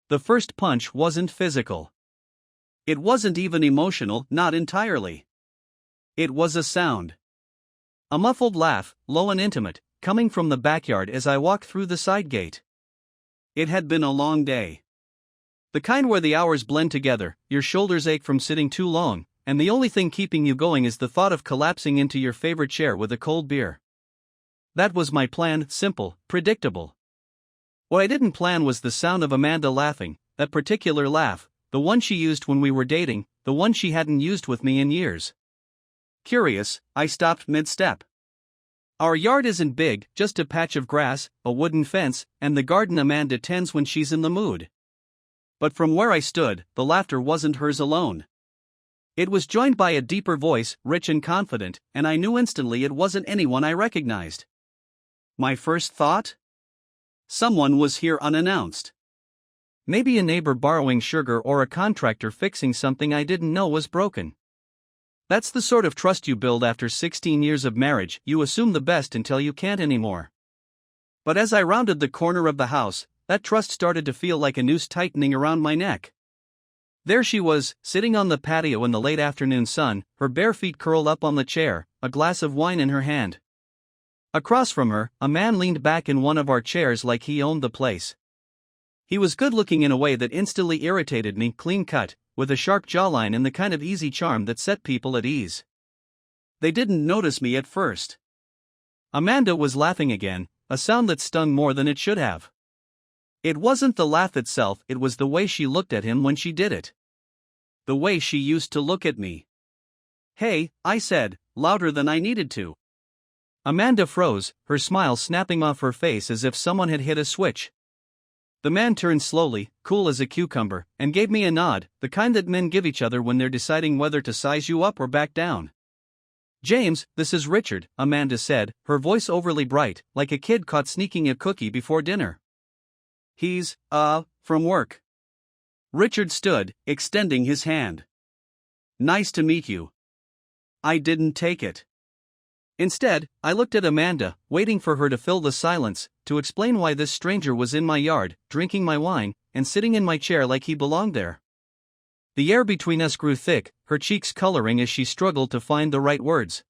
The first punch wasn't physical. It wasn't even emotional, not entirely. It was a sound. A muffled laugh, low and intimate, coming from the backyard as I walked through the side gate. It had been a long day. The kind where the hours blend together, your shoulders ache from sitting too long, and the only thing keeping you going is the thought of collapsing into your favorite chair with a cold beer. That was my plan, simple, predictable. What I didn't plan was the sound of Amanda laughing, that particular laugh, the one she used when we were dating, the one she hadn't used with me in years. Curious, I stopped mid-step. Our yard isn't big, just a patch of grass, a wooden fence, and the garden Amanda tends when she's in the mood. But from where I stood, the laughter wasn't hers alone. It was joined by a deeper voice, rich and confident, and I knew instantly it wasn't anyone I recognized. My first thought? Someone was here unannounced. Maybe a neighbor borrowing sugar or a contractor fixing something I didn't know was broken. That's the sort of trust you build after 16 years of marriage. You assume the best until you can't anymore. But as I rounded the corner of the house, that trust started to feel like a noose tightening around my neck. There she was, sitting on the patio in the late afternoon sun, her bare feet curled up on the chair, a glass of wine in her hand. Across from her, a man leaned back in one of our chairs like he owned the place. He was good-looking in a way that instantly irritated me, clean-cut, with a sharp jawline and the kind of easy charm that set people at ease. They didn't notice me at first. Amanda was laughing again, a sound that stung more than it should have. It wasn't the laugh itself, it was the way she looked at him when she did it. The way she used to look at me. "Hey," I said, louder than I needed to. Amanda froze, her smile snapping off her face as if someone had hit a switch. The man turned slowly, cool as a cucumber, and gave me a nod, the kind that men give each other when they're deciding whether to size you up or back down. "James, this is Richard," Amanda said, her voice overly bright, like a kid caught sneaking a cookie before dinner. "He's, from work." Richard stood, extending his hand. "Nice to meet you." I didn't take it. Instead, I looked at Amanda, waiting for her to fill the silence, to explain why this stranger was in my yard, drinking my wine, and sitting in my chair like he belonged there. The air between us grew thick, her cheeks coloring as she struggled to find the right words.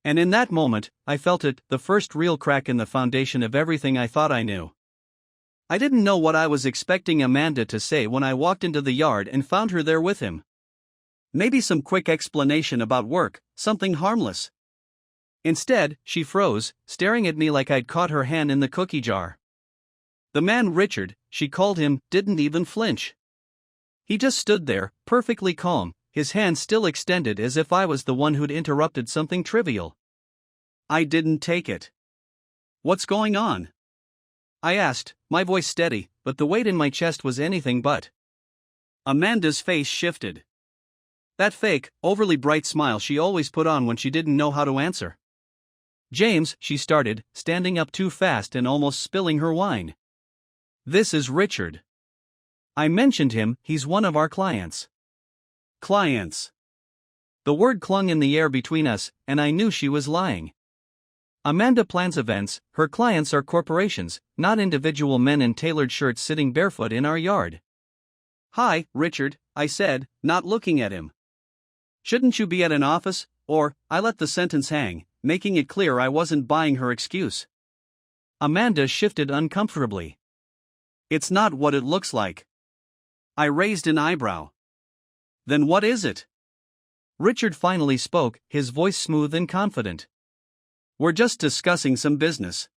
And in that moment, I felt it, the first real crack in the foundation of everything I thought I knew. I didn't know what I was expecting Amanda to say when I walked into the yard and found her there with him. Maybe some quick explanation about work, something harmless. Instead, she froze, staring at me like I'd caught her hand in the cookie jar. The man Richard, she called him, didn't even flinch. He just stood there, perfectly calm, his hand still extended as if I was the one who'd interrupted something trivial. I didn't take it. "What's going on?" I asked, my voice steady, but the weight in my chest was anything but. Amanda's face shifted. That fake, overly bright smile she always put on when she didn't know how to answer. "James," she started, standing up too fast and almost spilling her wine. "This is Richard. I mentioned him, he's one of our clients." Clients. The word clung in the air between us, and I knew she was lying. Amanda plans events, her clients are corporations, not individual men in tailored shirts sitting barefoot in our yard. "Hi, Richard," I said, not looking at him. "Shouldn't you be at an office?" Or, I let the sentence hang, making it clear I wasn't buying her excuse. Amanda shifted uncomfortably. "It's not what it looks like." I raised an eyebrow. "Then what is it?" Richard finally spoke, his voice smooth and confident. "We're just discussing some business.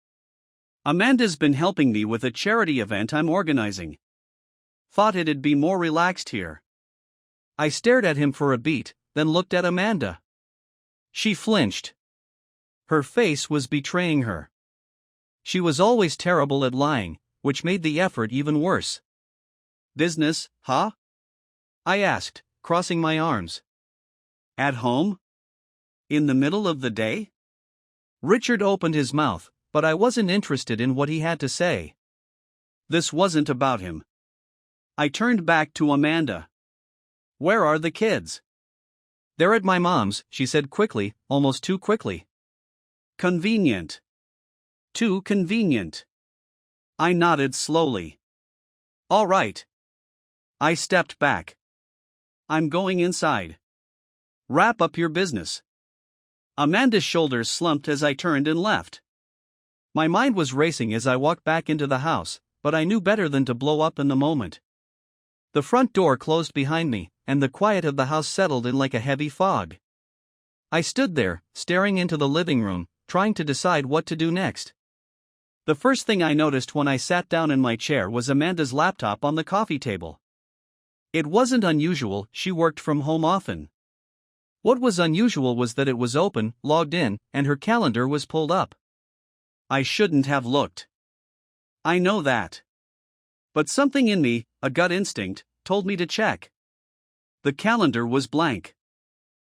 Amanda's been helping me with a charity event I'm organizing. Thought it'd be more relaxed here." I stared at him for a beat, then looked at Amanda. She flinched. Her face was betraying her. She was always terrible at lying, which made the effort even worse. "Business, huh?" I asked, crossing my arms. "At home? In the middle of the day?" Richard opened his mouth, but I wasn't interested in what he had to say. This wasn't about him. I turned back to Amanda. "Where are the kids?" "They're at my mom's," she said quickly, almost too quickly. "Convenient. Too convenient." I nodded slowly. All right. I stepped back. I'm going inside. Wrap up your business. Amanda's shoulders slumped as I turned and left. My mind was racing as I walked back into the house, but I knew better than to blow up in the moment. The front door closed behind me, and the quiet of the house settled in like a heavy fog. I stood there, staring into the living room, trying to decide what to do next. The first thing I noticed when I sat down in my chair was Amanda's laptop on the coffee table. It wasn't unusual, she worked from home often. What was unusual was that it was open, logged in, and her calendar was pulled up. I shouldn't have looked. I know that. But something in me, a gut instinct, told me to check. The calendar was blank.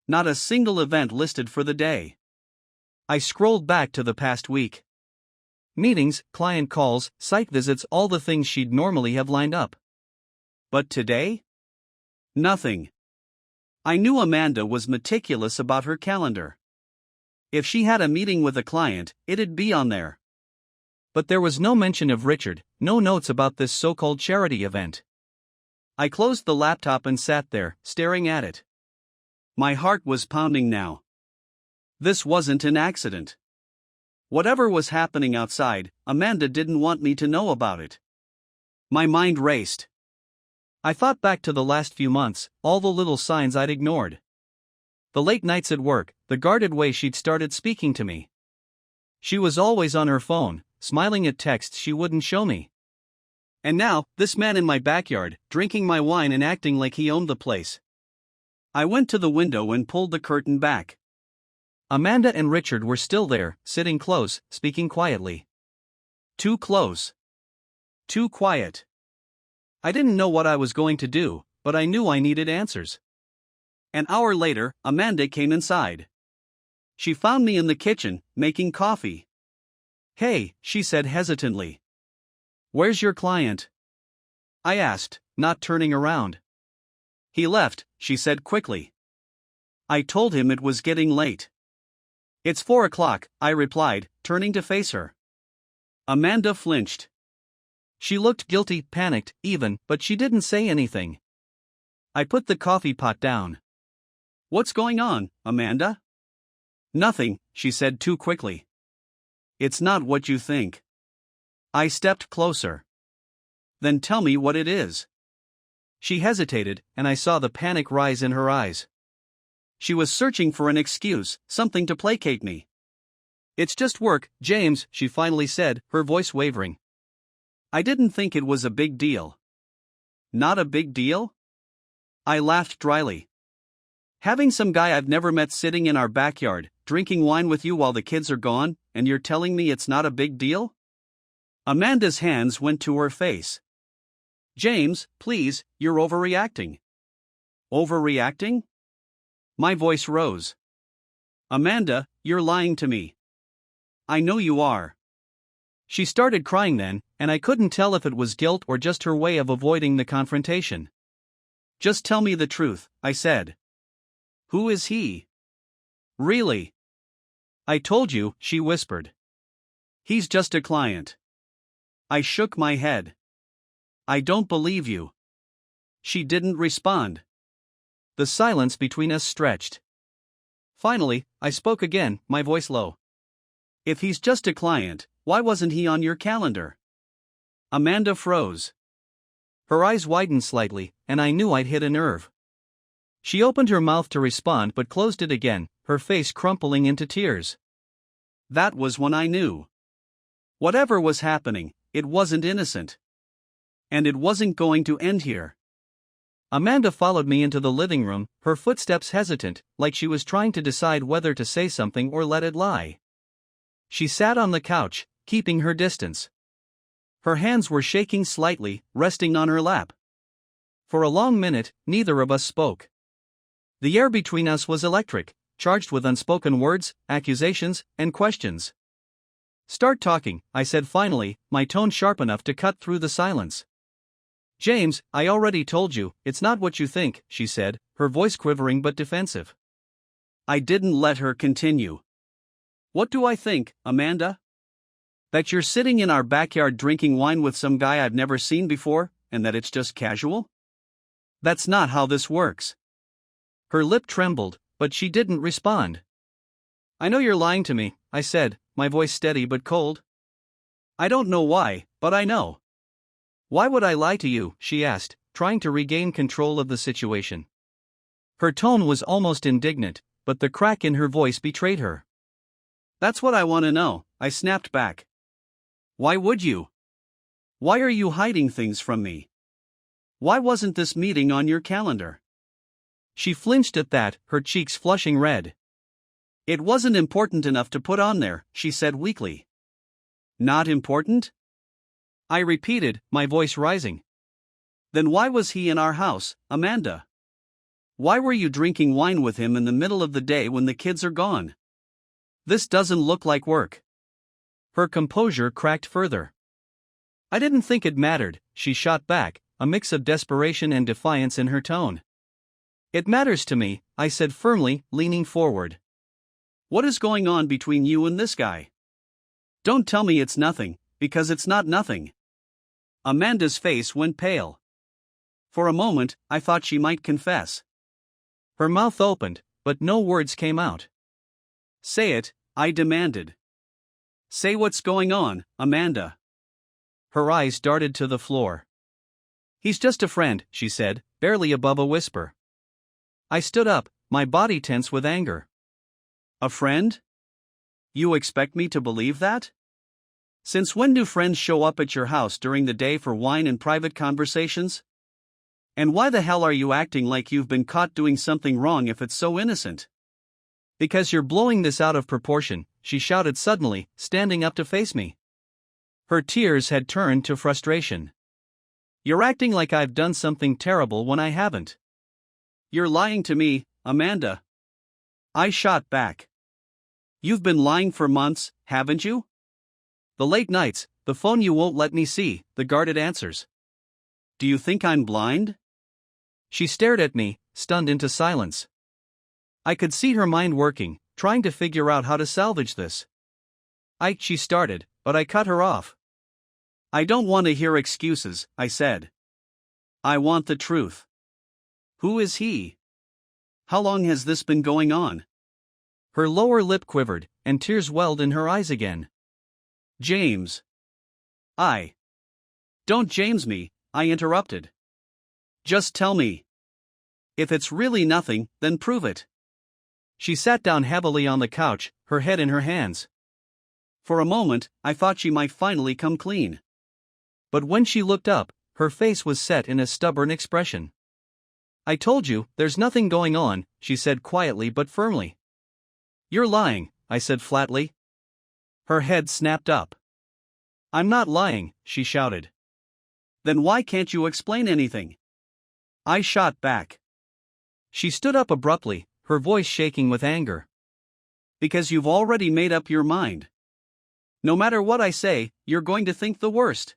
Not a single event listed for the day. I scrolled back to the past week. Meetings, client calls, site visits, all the things she'd normally have lined up. But today? Nothing. I knew Amanda was meticulous about her calendar. If she had a meeting with a client, it'd be on there. But there was no mention of Richard, no notes about this so-called charity event. I closed the laptop and sat there, staring at it. My heart was pounding now. This wasn't an accident. Whatever was happening outside, Amanda didn't want me to know about it. My mind raced. I thought back to the last few months, all the little signs I'd ignored. The late nights at work, the guarded way she'd started speaking to me. She was always on her phone, smiling at texts she wouldn't show me. And now, this man in my backyard, drinking my wine and acting like he owned the place. I went to the window and pulled the curtain back. Amanda and Richard were still there, sitting close, speaking quietly. Too close. Too quiet. I didn't know what I was going to do, but I knew I needed answers. An hour later, Amanda came inside. She found me in the kitchen, making coffee. Hey, she said hesitantly. Where's your client? I asked, not turning around. He left, she said quickly. I told him it was getting late. It's 4 o'clock, I replied, turning to face her. Amanda flinched. She looked guilty, panicked, even, but she didn't say anything. I put the coffee pot down. What's going on, Amanda? Nothing, she said too quickly. It's not what you think. I stepped closer. Then tell me what it is. She hesitated, and I saw the panic rise in her eyes. She was searching for an excuse, something to placate me. It's just work, James, she finally said, her voice wavering. I didn't think it was a big deal. Not a big deal? I laughed dryly. Having some guy I've never met sitting in our backyard, drinking wine with you while the kids are gone, and you're telling me it's not a big deal? Amanda's hands went to her face. James, please, you're overreacting. Overreacting? My voice rose. Amanda, you're lying to me. I know you are. She started crying then, and I couldn't tell if it was guilt or just her way of avoiding the confrontation. Just tell me the truth, I said. Who is he? Really? I told you, she whispered. He's just a client. I shook my head. I don't believe you. She didn't respond. The silence between us stretched. Finally, I spoke again, my voice low. If he's just a client, why wasn't he on your calendar? Amanda froze. Her eyes widened slightly, and I knew I'd hit a nerve. She opened her mouth to respond but closed it again, her face crumpling into tears. That was when I knew. Whatever was happening, it wasn't innocent. And it wasn't going to end here. Amanda followed me into the living room, her footsteps hesitant, like she was trying to decide whether to say something or let it lie. She sat on the couch, keeping her distance. Her hands were shaking slightly, resting on her lap. For a long minute, neither of us spoke. The air between us was electric, charged with unspoken words, accusations, and questions. Start talking, I said finally, my tone sharp enough to cut through the silence. James, I already told you, it's not what you think, she said, her voice quivering but defensive. I didn't let her continue. What do I think, Amanda? That you're sitting in our backyard drinking wine with some guy I've never seen before, and that it's just casual? That's not how this works. Her lip trembled, but she didn't respond. I know you're lying to me, I said, my voice steady but cold. I don't know why, but I know. Why would I lie to you? She asked, trying to regain control of the situation. Her tone was almost indignant, but the crack in her voice betrayed her. That's what I want to know, I snapped back. Why would you? Why are you hiding things from me? Why wasn't this meeting on your calendar? She flinched at that, her cheeks flushing red. It wasn't important enough to put on there, she said weakly. Not important? I repeated, my voice rising. Then why was he in our house, Amanda? Why were you drinking wine with him in the middle of the day when the kids are gone? This doesn't look like work. Her composure cracked further. I didn't think it mattered, she shot back, a mix of desperation and defiance in her tone. It matters to me, I said firmly, leaning forward. What is going on between you and this guy? Don't tell me it's nothing, because it's not nothing. Amanda's face went pale. For a moment, I thought she might confess. Her mouth opened, but no words came out. Say it, I demanded. Say what's going on, Amanda. Her eyes darted to the floor. He's just a friend, she said, barely above a whisper. I stood up, my body tense with anger. A friend? You expect me to believe that? Since when do friends show up at your house during the day for wine and private conversations? And why the hell are you acting like you've been caught doing something wrong if it's so innocent? Because you're blowing this out of proportion, she shouted suddenly, standing up to face me. Her tears had turned to frustration. You're acting like I've done something terrible when I haven't. You're lying to me, Amanda. I shot back. You've been lying for months, haven't you? The late nights, the phone you won't let me see, the guarded answers. Do you think I'm blind? She stared at me, stunned into silence. I could see her mind working, trying to figure out how to salvage this. She started, but I cut her off. I don't want to hear excuses, I said. I want the truth. Who is he? How long has this been going on? Her lower lip quivered, and tears welled in her eyes again. James. Don't James me, I interrupted. Just tell me. If it's really nothing, then prove it. She sat down heavily on the couch, her head in her hands. For a moment, I thought she might finally come clean. But when she looked up, her face was set in a stubborn expression. I told you, there's nothing going on, she said quietly but firmly. You're lying, I said flatly. Her head snapped up. I'm not lying, she shouted. Then why can't you explain anything? I shot back. She stood up abruptly, her voice shaking with anger. Because you've already made up your mind. No matter what I say, you're going to think the worst.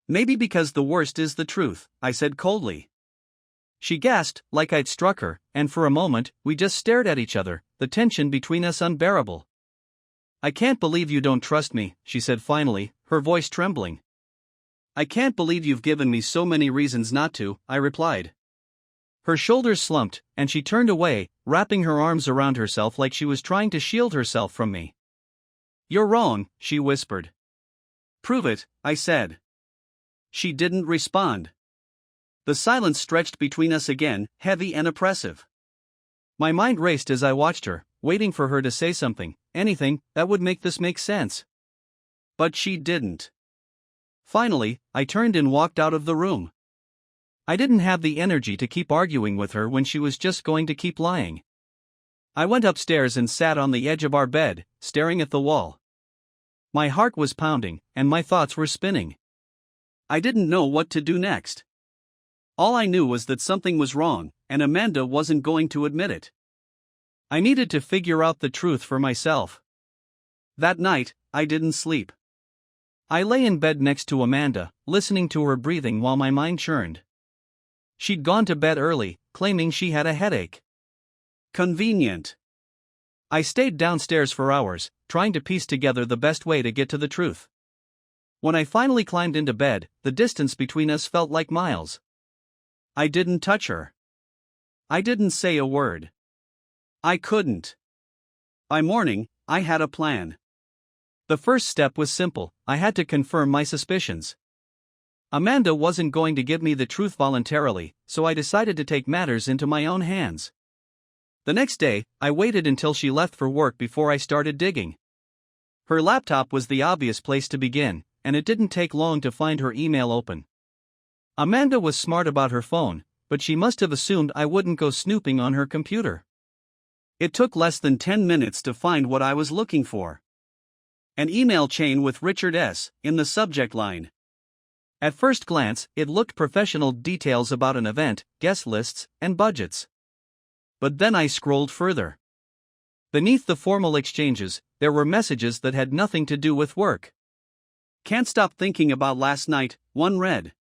Maybe because the worst is the truth, I said coldly. She gasped, like I'd struck her, and for a moment, we just stared at each other, the tension between us unbearable. I can't believe you don't trust me, she said finally, her voice trembling. I can't believe you've given me so many reasons not to, I replied. Her shoulders slumped, and she turned away, wrapping her arms around herself like she was trying to shield herself from me. You're wrong, she whispered. Prove it, I said. She didn't respond. The silence stretched between us again, heavy and oppressive. My mind raced as I watched her, waiting for her to say something, anything, that would make this make sense. But she didn't. Finally, I turned and walked out of the room. I didn't have the energy to keep arguing with her when she was just going to keep lying. I went upstairs and sat on the edge of our bed, staring at the wall. My heart was pounding, and my thoughts were spinning. I didn't know what to do next. All I knew was that something was wrong, and Amanda wasn't going to admit it. I needed to figure out the truth for myself. That night, I didn't sleep. I lay in bed next to Amanda, listening to her breathing while my mind churned. She'd gone to bed early, claiming she had a headache. Convenient. I stayed downstairs for hours, trying to piece together the best way to get to the truth. When I finally climbed into bed, the distance between us felt like miles. I didn't touch her. I didn't say a word. I couldn't. By morning, I had a plan. The first step was simple: I had to confirm my suspicions. Amanda wasn't going to give me the truth voluntarily, so I decided to take matters into my own hands. The next day, I waited until she left for work before I started digging. Her laptop was the obvious place to begin, and it didn't take long to find her email open. Amanda was smart about her phone, but she must have assumed I wouldn't go snooping on her computer. It took less than 10 minutes to find what I was looking for. An email chain with Richard S. in the subject line. At first glance, it looked professional: details about an event, guest lists, and budgets. But then I scrolled further. Beneath the formal exchanges, there were messages that had nothing to do with work. "Can't stop thinking about last night," one read.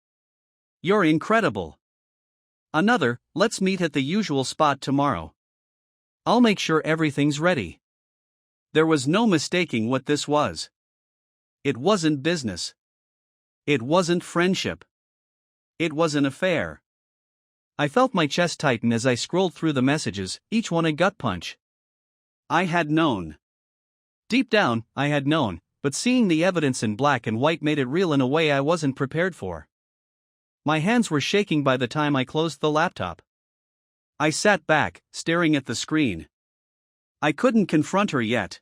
"You're incredible." Another, "Let's meet at the usual spot tomorrow. I'll make sure everything's ready." There was no mistaking what this was. It wasn't business. It wasn't friendship. It was an affair. I felt my chest tighten as I scrolled through the messages, each one a gut punch. I had known. Deep down, I had known, but seeing the evidence in black and white made it real in a way I wasn't prepared for. My hands were shaking by the time I closed the laptop. I sat back, staring at the screen. I couldn't confront her yet.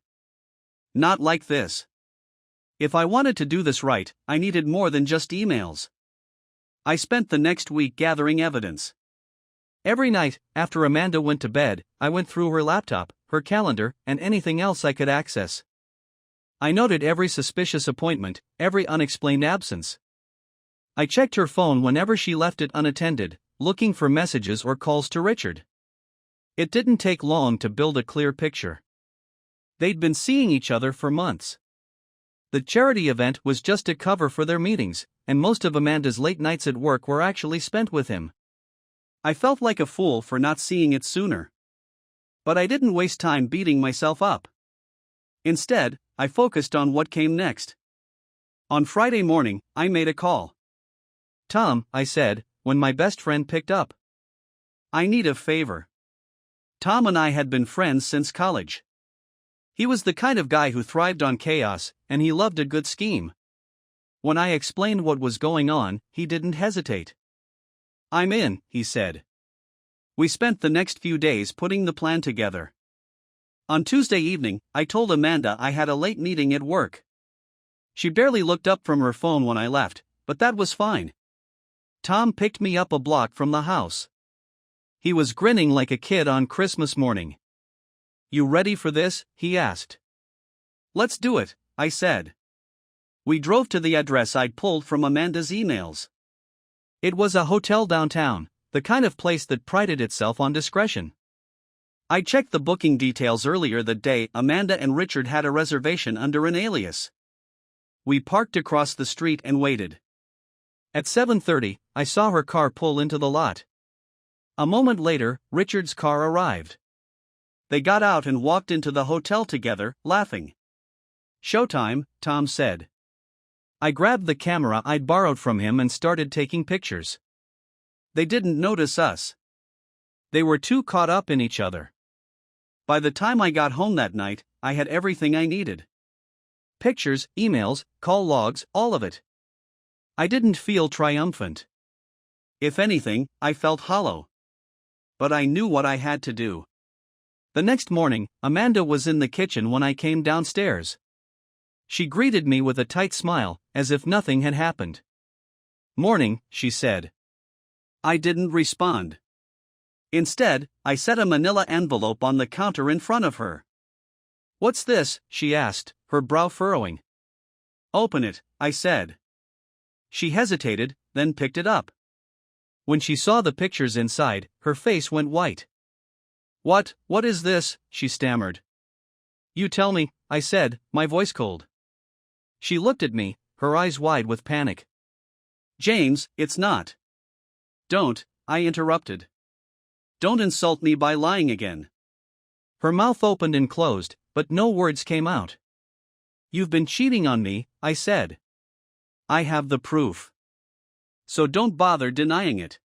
Not like this. If I wanted to do this right, I needed more than just emails. I spent the next week gathering evidence. Every night, after Amanda went to bed, I went through her laptop, her calendar, and anything else I could access. I noted every suspicious appointment, every unexplained absence. I checked her phone whenever she left it unattended, looking for messages or calls to Richard. It didn't take long to build a clear picture. They'd been seeing each other for months. The charity event was just a cover for their meetings, and most of Amanda's late nights at work were actually spent with him. I felt like a fool for not seeing it sooner. But I didn't waste time beating myself up. Instead, I focused on what came next. On Friday morning, I made a call. "Tom," I said, when my best friend picked up. "I need a favor." Tom and I had been friends since college. He was the kind of guy who thrived on chaos, and he loved a good scheme. When I explained what was going on, he didn't hesitate. "I'm in," he said. We spent the next few days putting the plan together. On Tuesday evening, I told Amanda I had a late meeting at work. She barely looked up from her phone when I left, but that was fine. Tom picked me up a block from the house. He was grinning like a kid on Christmas morning. "You ready for this?" he asked. "Let's do it," I said. We drove to the address I'd pulled from Amanda's emails. It was a hotel downtown, the kind of place that prided itself on discretion. I checked the booking details earlier that day. Amanda and Richard had a reservation under an alias. We parked across the street and waited. At 7:30, I saw her car pull into the lot. A moment later, Richard's car arrived. They got out and walked into the hotel together, laughing. "Showtime," Tom said. I grabbed the camera I'd borrowed from him and started taking pictures. They didn't notice us. They were too caught up in each other. By the time I got home that night, I had everything I needed. Pictures, emails, call logs, all of it. I didn't feel triumphant. If anything, I felt hollow. But I knew what I had to do. The next morning, Amanda was in the kitchen when I came downstairs. She greeted me with a tight smile, as if nothing had happened. "Morning," she said. I didn't respond. Instead, I set a manila envelope on the counter in front of her. "What's this?" she asked, her brow furrowing. "Open it," I said. She hesitated, then picked it up. When she saw the pictures inside, her face went white. What is this?" she stammered. "You tell me," I said, my voice cold. She looked at me, her eyes wide with panic. "James, it's not." "Don't," I interrupted. "Don't insult me by lying again." Her mouth opened and closed, but no words came out. "You've been cheating on me," I said. I have the proof. So don't bother denying it.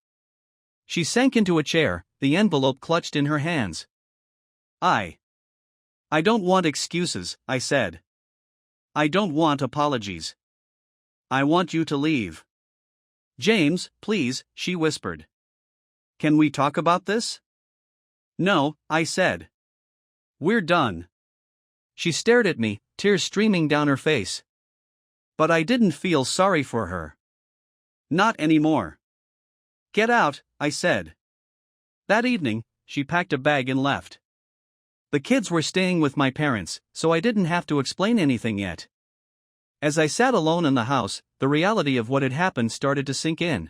She sank into a chair, the envelope clutched in her hands. I don't want excuses, I said. I don't want apologies. I want you to leave. James, please, she whispered. Can we talk about this? No, I said. We're done. She stared at me, tears streaming down her face. But I didn't feel sorry for her. Not anymore. Get out, I said. That evening, she packed a bag and left. The kids were staying with my parents, so I didn't have to explain anything yet. As I sat alone in the house, the reality of what had happened started to sink in.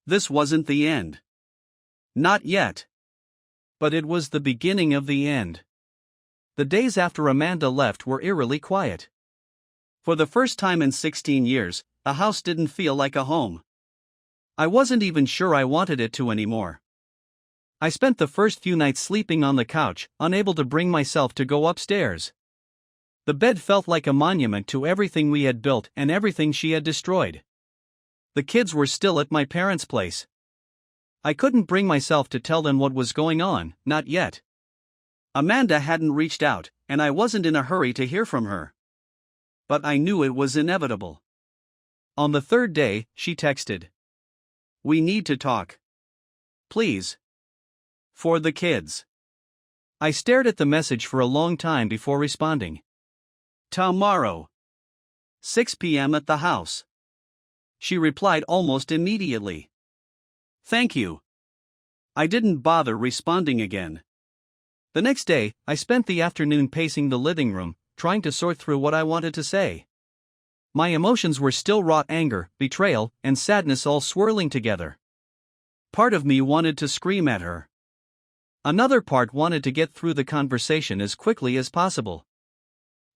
This wasn't the end. Not yet. But it was the beginning of the end. The days after Amanda left were eerily quiet. For the first time in 16 years, the house didn't feel like a home. I wasn't even sure I wanted it to anymore. I spent the first few nights sleeping on the couch, unable to bring myself to go upstairs. The bed felt like a monument to everything we had built and everything she had destroyed. The kids were still at my parents' place. I couldn't bring myself to tell them what was going on, not yet. Amanda hadn't reached out, and I wasn't in a hurry to hear from her. But I knew it was inevitable. On the third day, she texted. We need to talk. Please. For the kids. I stared at the message for a long time before responding. Tomorrow. 6 p.m. at the house. She replied almost immediately. Thank you. I didn't bother responding again. The next day, I spent the afternoon pacing the living room, trying to sort through what I wanted to say. My emotions were still wrought anger, betrayal, and sadness all swirling together. Part of me wanted to scream at her. Another part wanted to get through the conversation as quickly as possible.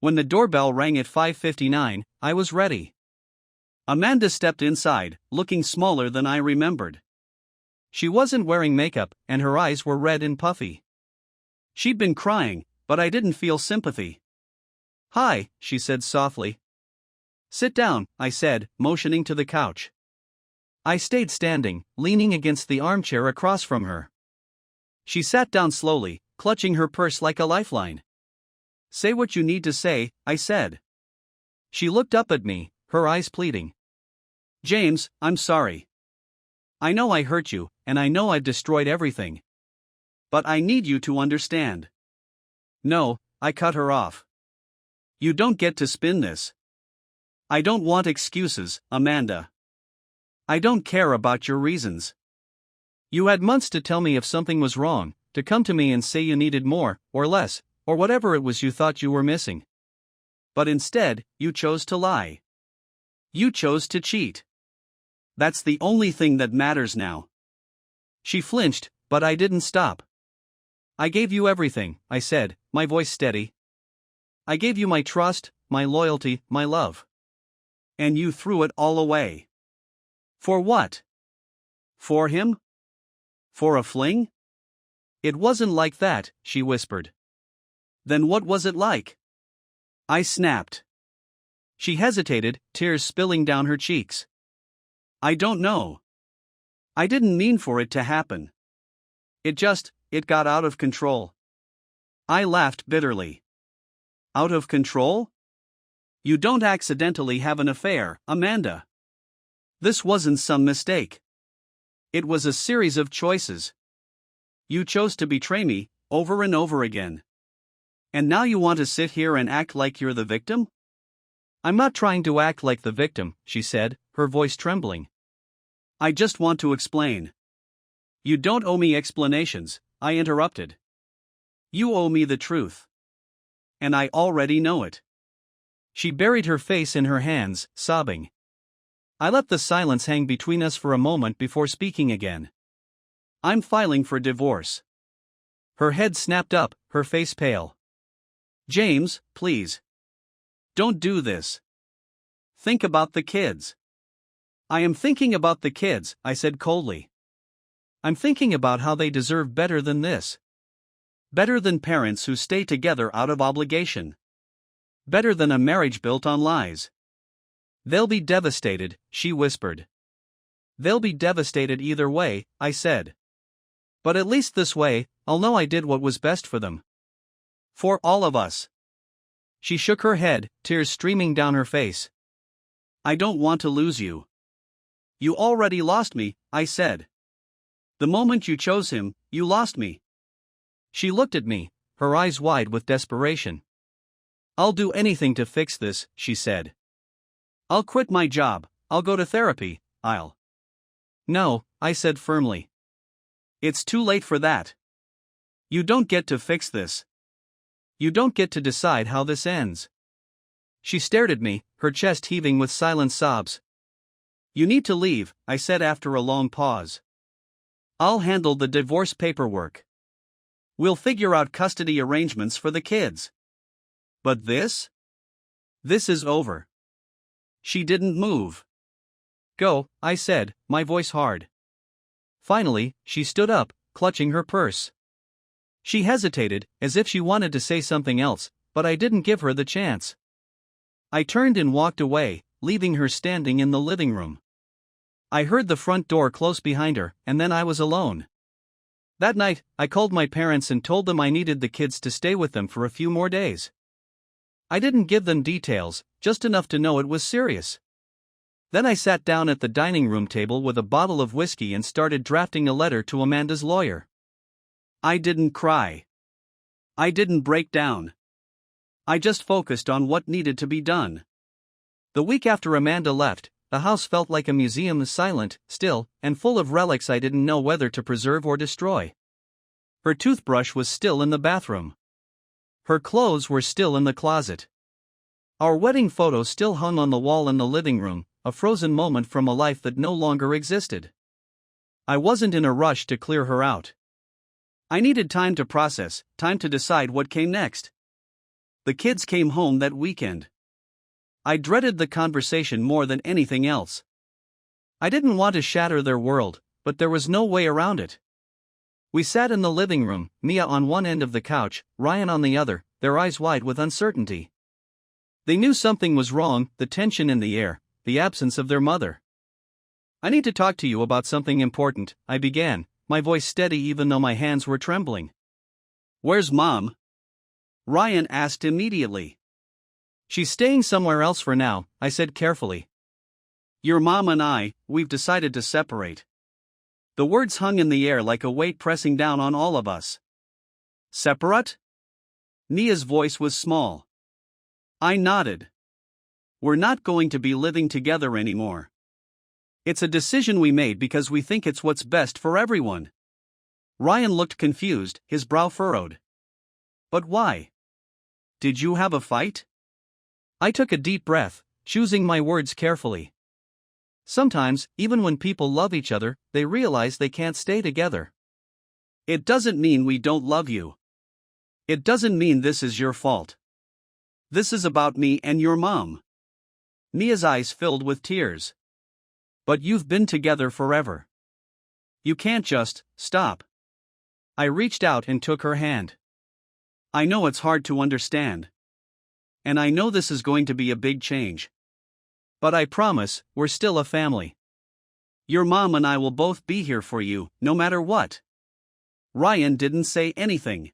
When the doorbell rang at 5:59, I was ready. Amanda stepped inside, looking smaller than I remembered. She wasn't wearing makeup, and her eyes were red and puffy. She'd been crying, but I didn't feel sympathy. Hi, she said softly. Sit down, I said, motioning to the couch. I stayed standing, leaning against the armchair across from her. She sat down slowly, clutching her purse like a lifeline. Say what you need to say, I said. She looked up at me, her eyes pleading. James, I'm sorry. I know I hurt you, and I know I've destroyed everything. But I need you to understand. No, I cut her off. You don't get to spin this. I don't want excuses, Amanda. I don't care about your reasons. You had months to tell me if something was wrong, to come to me and say you needed more, or less, or whatever it was you thought you were missing. But instead, you chose to lie. You chose to cheat. That's the only thing that matters now. She flinched, but I didn't stop. I gave you everything, I said, my voice steady. I gave you my trust, my loyalty, my love. And you threw it all away. For what? For him? For a fling? It wasn't like that, she whispered. Then what was it like? I snapped. She hesitated, tears spilling down her cheeks. I don't know. I didn't mean for it to happen. It got out of control. I laughed bitterly. Out of control? You don't accidentally have an affair, Amanda. This wasn't some mistake. It was a series of choices. You chose to betray me, over and over again. And now you want to sit here and act like you're the victim? I'm not trying to act like the victim, she said, her voice trembling. I just want to explain. You don't owe me explanations, I interrupted. You owe me the truth. And I already know it. She buried her face in her hands, sobbing. I let the silence hang between us for a moment before speaking again. I'm filing for divorce. Her head snapped up, her face pale. James, please. Don't do this. Think about the kids. I am thinking about the kids, I said coldly. I'm thinking about how they deserve better than this. Better than parents who stay together out of obligation. Better than a marriage built on lies. They'll be devastated, she whispered. They'll be devastated either way, I said. But at least this way, I'll know I did what was best for them. For all of us. She shook her head, tears streaming down her face. I don't want to lose you. You already lost me, I said. The moment you chose him, you lost me. She looked at me, her eyes wide with desperation. I'll do anything to fix this, she said. I'll quit my job, I'll go to therapy, I'll. No, I said firmly. It's too late for that. You don't get to fix this. You don't get to decide how this ends. She stared at me, her chest heaving with silent sobs. You need to leave, I said after a long pause. I'll handle the divorce paperwork. We'll figure out custody arrangements for the kids. But this? This is over. She didn't move. Go, I said, my voice hard. Finally, she stood up, clutching her purse. She hesitated, as if she wanted to say something else, but I didn't give her the chance. I turned and walked away, leaving her standing in the living room. I heard the front door close behind her, and then I was alone. That night, I called my parents and told them I needed the kids to stay with them for a few more days. I didn't give them details, just enough to know it was serious. Then I sat down at the dining room table with a bottle of whiskey and started drafting a letter to Amanda's lawyer. I didn't cry. I didn't break down. I just focused on what needed to be done. The week after Amanda left, the house felt like a museum, silent, still, and full of relics I didn't know whether to preserve or destroy. Her toothbrush was still in the bathroom. Her clothes were still in the closet. Our wedding photo still hung on the wall in the living room, a frozen moment from a life that no longer existed. I wasn't in a rush to clear her out. I needed time to process, time to decide what came next. The kids came home that weekend. I dreaded the conversation more than anything else. I didn't want to shatter their world, but there was no way around it. We sat in the living room, Mia on one end of the couch, Ryan on the other, their eyes wide with uncertainty. They knew something was wrong, the tension in the air, the absence of their mother. I need to talk to you about something important, I began, my voice steady even though my hands were trembling. Where's Mom? Ryan asked immediately. She's staying somewhere else for now, I said carefully. Your mom and we've decided to separate. The words hung in the air like a weight pressing down on all of us. Separate? Nia's voice was small. I nodded. We're not going to be living together anymore. It's a decision we made because we think it's what's best for everyone. Ryan looked confused, his brow furrowed. But why? Did you have a fight? I took a deep breath, choosing my words carefully. Sometimes, even when people love each other, they realize they can't stay together. It doesn't mean we don't love you. It doesn't mean this is your fault. This is about me and your mom. Nia's eyes filled with tears. But you've been together forever. You can't just stop. I reached out and took her hand. I know it's hard to understand. And I know this is going to be a big change. But I promise, we're still a family. Your mom and I will both be here for you, no matter what. Ryan didn't say anything.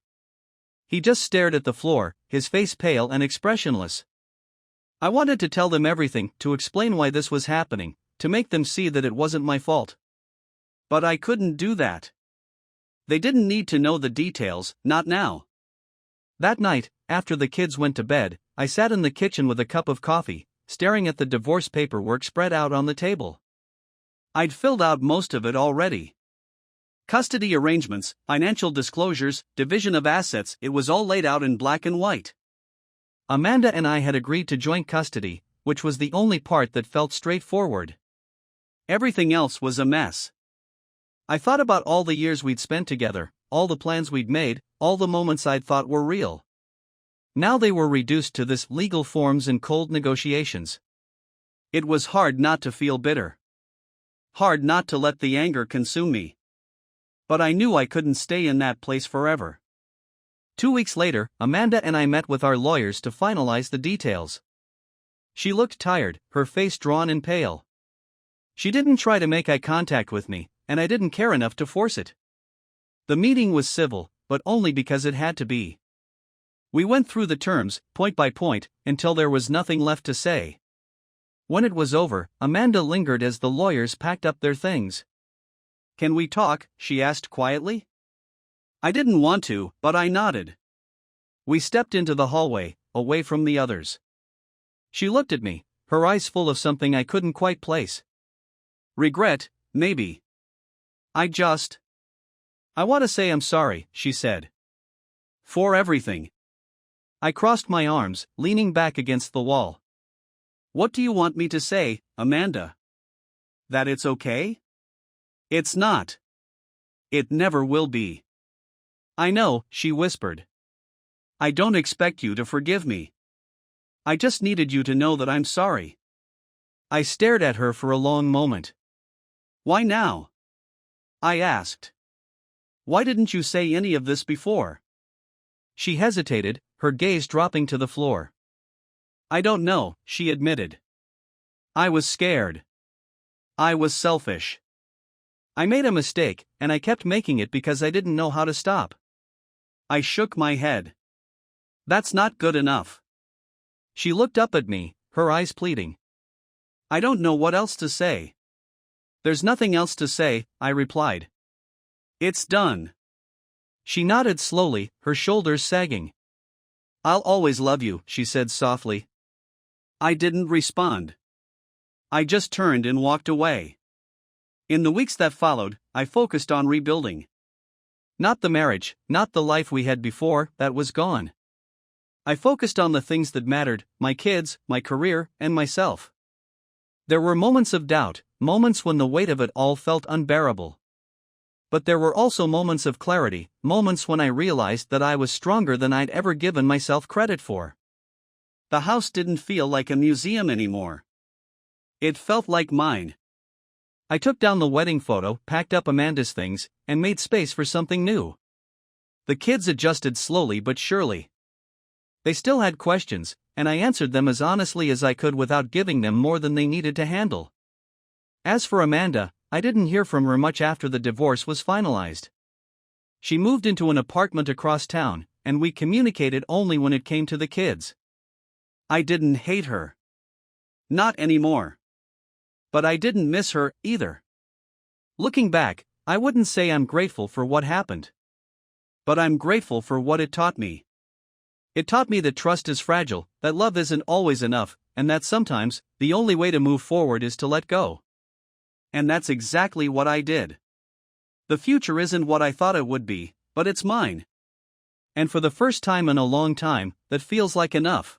He just stared at the floor, his face pale and expressionless. I wanted to tell them everything, to explain why this was happening, to make them see that it wasn't my fault. But I couldn't do that. They didn't need to know the details, not now. That night, after the kids went to bed, I sat in the kitchen with a cup of coffee, staring at the divorce paperwork spread out on the table. I'd filled out most of it already. Custody arrangements, financial disclosures, division of assets, it was all laid out in black and white. Amanda and I had agreed to joint custody, which was the only part that felt straightforward. Everything else was a mess. I thought about all the years we'd spent together, all the plans we'd made, all the moments I'd thought were real. Now they were reduced to this legal forms and cold negotiations. It was hard not to feel bitter. Hard not to let the anger consume me. But I knew I couldn't stay in that place forever. 2 weeks later, Amanda and I met with our lawyers to finalize the details. She looked tired, her face drawn and pale. She didn't try to make eye contact with me, and I didn't care enough to force it. The meeting was civil, but only because it had to be. We went through the terms, point by point, until there was nothing left to say. When it was over, Amanda lingered as the lawyers packed up their things. "Can we talk?" she asked quietly. I didn't want to, but I nodded. We stepped into the hallway, away from the others. She looked at me, her eyes full of something I couldn't quite place. Regret, maybe. I want to say I'm sorry, she said. For everything. I crossed my arms, leaning back against the wall. What do you want me to say, Amanda? That it's okay? It's not. It never will be. I know, she whispered. I don't expect you to forgive me. I just needed you to know that I'm sorry. I stared at her for a long moment. Why now? I asked. Why didn't you say any of this before? She hesitated, her gaze dropping to the floor. I don't know, she admitted. I was scared. I was selfish. I made a mistake, and I kept making it because I didn't know how to stop. I shook my head. That's not good enough. She looked up at me, her eyes pleading. I don't know what else to say. There's nothing else to say, I replied. It's done. She nodded slowly, her shoulders sagging. I'll always love you, she said softly. I didn't respond. I just turned and walked away. In the weeks that followed, I focused on rebuilding. Not the marriage, not the life we had before, that was gone. I focused on the things that mattered, my kids, my career, and myself. There were moments of doubt, moments when the weight of it all felt unbearable. But there were also moments of clarity, moments when I realized that I was stronger than I'd ever given myself credit for. The house didn't feel like a museum anymore. It felt like mine. I took down the wedding photo, packed up Amanda's things, and made space for something new. The kids adjusted slowly but surely. They still had questions, and I answered them as honestly as I could without giving them more than they needed to handle. As for Amanda, I didn't hear from her much after the divorce was finalized. She moved into an apartment across town, and we communicated only when it came to the kids. I didn't hate her. Not anymore. But I didn't miss her, either. Looking back, I wouldn't say I'm grateful for what happened. But I'm grateful for what it taught me. It taught me that trust is fragile, that love isn't always enough, and that sometimes, the only way to move forward is to let go. And that's exactly what I did. The future isn't what I thought it would be, but it's mine. And for the first time in a long time, that feels like enough.